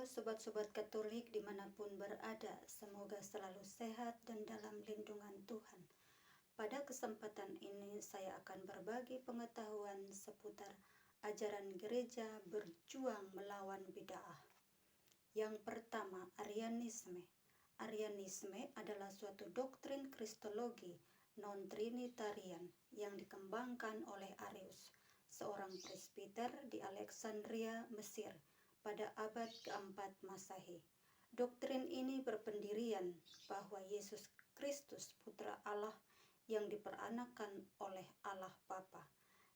Halo sobat-sobat Katolik dimanapun berada, semoga selalu sehat dan dalam lindungan Tuhan. Pada kesempatan ini saya akan berbagi pengetahuan seputar ajaran gereja berjuang melawan bid'ah. Yang pertama, Arianisme. Arianisme adalah suatu doktrin kristologi non-trinitarian yang dikembangkan oleh Arius, seorang presbiter di Alexandria, Mesir, pada abad keempat Masehi. Doktrin ini berpendirian bahwa Yesus Kristus putra Allah yang diperanakan oleh Allah Bapa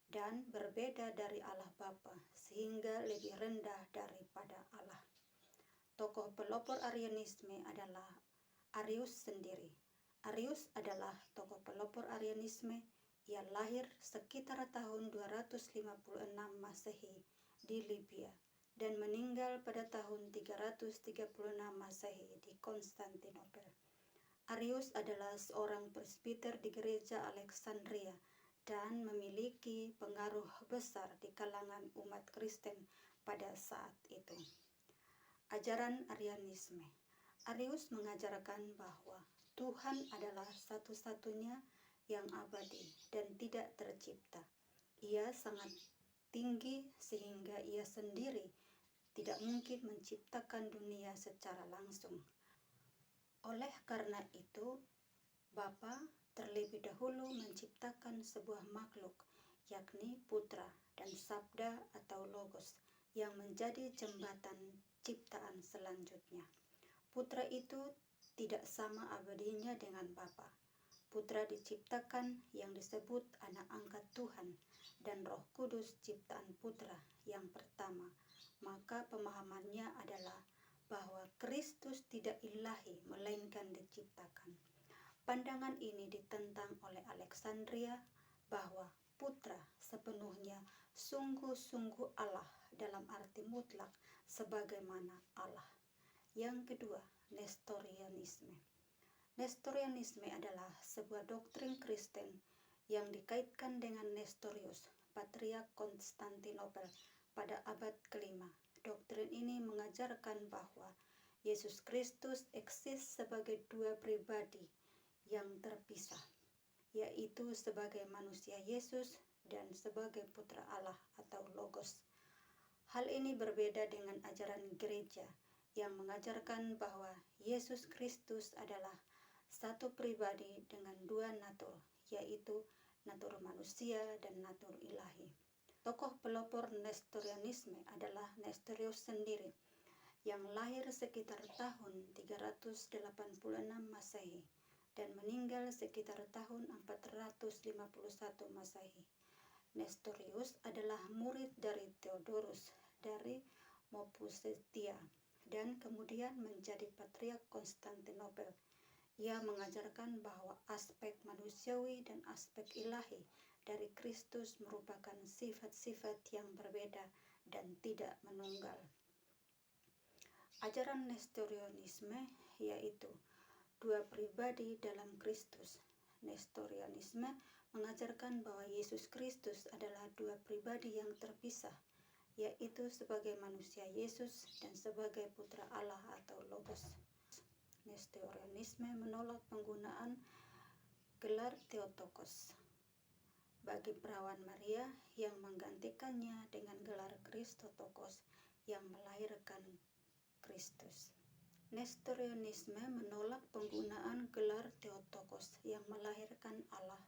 dan berbeda dari Allah Bapa sehingga lebih rendah daripada Allah. Tokoh pelopor Arianisme adalah Arius sendiri. Arius adalah tokoh pelopor Arianisme. Ia lahir sekitar tahun 256 Masehi di Libya dan meninggal pada tahun 336 Masehi di Konstantinopel. Arius adalah seorang presbiter di gereja Alexandria dan memiliki pengaruh besar di kalangan umat Kristen pada saat itu. Ajaran Arianisme. Arius mengajarkan bahwa Tuhan adalah satu-satunya yang abadi dan tidak tercipta. Ia sangat tinggi sehingga ia sendiri tidak mungkin menciptakan dunia secara langsung. Oleh karena itu, Bapa terlebih dahulu menciptakan sebuah makhluk, yakni Putra dan Sabda atau Logos, yang menjadi jembatan ciptaan selanjutnya. Putra itu tidak sama abadinya dengan Bapa. Putra diciptakan yang disebut anak angkat Tuhan, dan Roh Kudus ciptaan Putra yang pertama. Maka pemahamannya adalah bahwa Kristus tidak ilahi melainkan diciptakan. Pandangan ini ditentang oleh Alexandria bahwa Putra sepenuhnya sungguh-sungguh Allah dalam arti mutlak sebagaimana Allah. Yang kedua, Nestorianisme. Nestorianisme adalah sebuah doktrin Kristen yang dikaitkan dengan Nestorius, Patriark Konstantinopel pada abad ke-5. Doktrin ini mengajarkan bahwa Yesus Kristus eksis sebagai dua pribadi yang terpisah, yaitu sebagai manusia Yesus dan sebagai putra Allah atau Logos. Hal ini berbeda dengan ajaran gereja yang mengajarkan bahwa Yesus Kristus adalah satu pribadi dengan dua natur, yaitu natur manusia dan natur ilahi. Tokoh pelopor Nestorianisme adalah Nestorius sendiri, yang lahir sekitar tahun 386 Masehi dan meninggal sekitar tahun 451 Masehi. Nestorius adalah murid dari Theodorus dari Mopusetia dan kemudian menjadi Patriark Konstantinopel. Ia mengajarkan bahwa aspek manusiawi dan aspek ilahi dari Kristus merupakan sifat-sifat yang berbeda dan tidak menunggal. Ajaran Nestorianisme yaitu dua pribadi dalam Kristus. Nestorianisme mengajarkan bahwa Yesus Kristus adalah dua pribadi yang terpisah, yaitu sebagai manusia Yesus dan sebagai putra Allah atau Logos. Nestorianisme menolak penggunaan gelar Theotokos bagi perawan Maria yang menggantikannya dengan gelar Christotokos yang melahirkan Kristus. Nestorianisme menolak penggunaan gelar Theotokos yang melahirkan Allah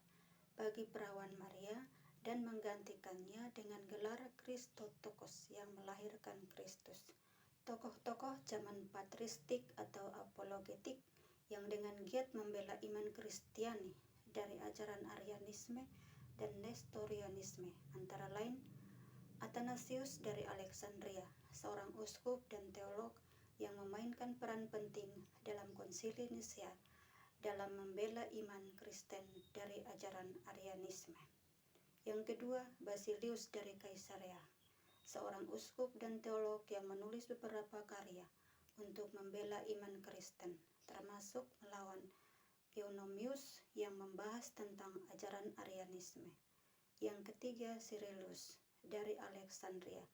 bagi perawan Maria dan menggantikannya dengan gelar Christotokos yang melahirkan Kristus. Tokoh-tokoh zaman patristik atau apologetik yang dengan giat membela iman Kristiani dari ajaran Arianisme dan Nestorianisme antara lain Athanasius dari Alexandria, seorang uskup dan teolog yang memainkan peran penting dalam Konsili Nisea dalam membela iman Kristen dari ajaran Arianisme. Yang kedua, Basilius dari Kaisarea, seorang uskup dan teolog yang menulis beberapa karya untuk membela iman Kristen, termasuk melawan Eunomius yang membahas tentang ajaran Arianisme. Yang ketiga, Cyrillus dari Alexandria,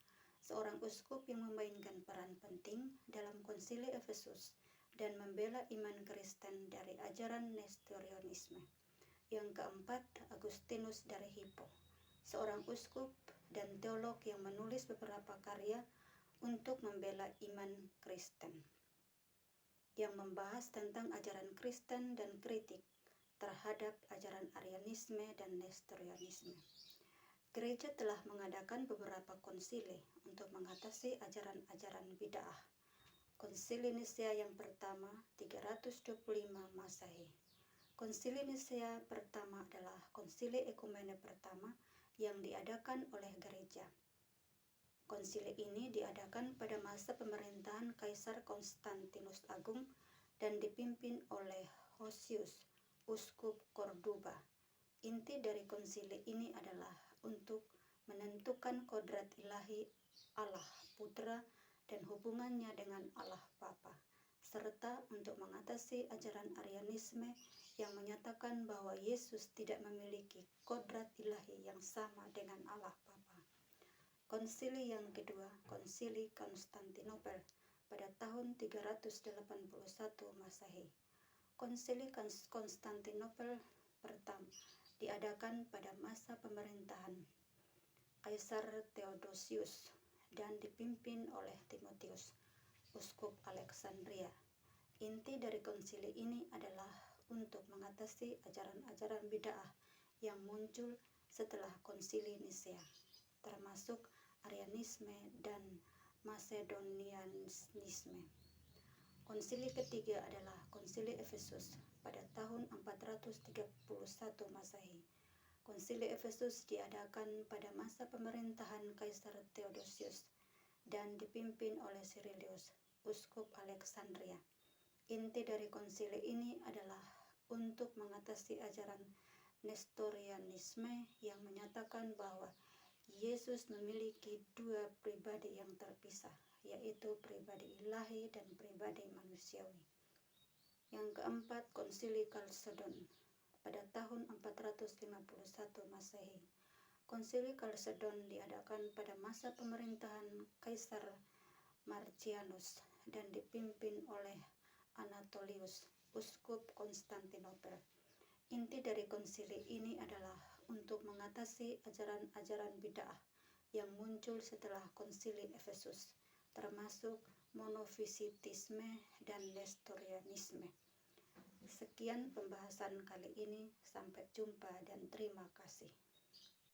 seorang uskup yang memainkan peran penting dalam konsili Efesus dan membela iman Kristen dari ajaran Nestorianisme. Yang keempat, Agustinus dari Hippo, seorang uskup dan teolog yang menulis beberapa karya untuk membela iman Kristen, yang membahas tentang ajaran Kristen dan kritik terhadap ajaran Arianisme dan Nestorianisme. Gereja telah mengadakan beberapa konsili untuk mengatasi ajaran-ajaran bid'ah. Konsili Nisea yang pertama 325 Masehi. Konsili Nisea pertama adalah konsili ekumene pertama yang diadakan oleh gereja. Konsili ini diadakan pada masa pemerintahan Kaisar Konstantinus Agung dan dipimpin oleh Hosius, uskup Corduba. Inti dari konsili ini adalah untuk menentukan kodrat ilahi Allah Putra dan hubungannya dengan Allah Bapa, serta untuk mengatasi ajaran Arianisme yang menyatakan bahwa Yesus tidak memiliki kodrat ilahi yang sama dengan Allah Bapa. Konsili yang kedua, Konsili Konstantinopel pada tahun 381 Masehi. Konsili Konstantinopel pertama diadakan pada masa pemerintahan Kaisar Theodosius dan dipimpin oleh Timotius, uskup Alexandria. Inti dari konsili ini adalah untuk mengatasi ajaran-ajaran bid'ah yang muncul setelah konsili Nisea, termasuk Arianisme dan Macedonianisme. Konsili ketiga adalah Konsili Efesus pada tahun 431 Masehi. Konsili Efesus diadakan pada masa pemerintahan Kaisar Theodosius dan dipimpin oleh Cyrilius, uskup Alexandria. Inti dari konsili ini adalah untuk mengatasi ajaran Nestorianisme yang menyatakan bahwa Yesus memiliki dua pribadi yang terpisah, yaitu pribadi ilahi dan pribadi manusiawi. Yang keempat, Konsili Kalsedon pada tahun 451 Masehi. Konsili Kalsedon diadakan pada masa pemerintahan Kaisar Marcianus dan dipimpin oleh Anatolius, uskup Konstantinopel. Inti dari konsili ini adalah untuk mengatasi ajaran-ajaran bid'ah yang muncul setelah konsili Efesus, termasuk monofisitisme dan Nestorianisme. Sekian pembahasan kali ini, sampai jumpa dan terima kasih.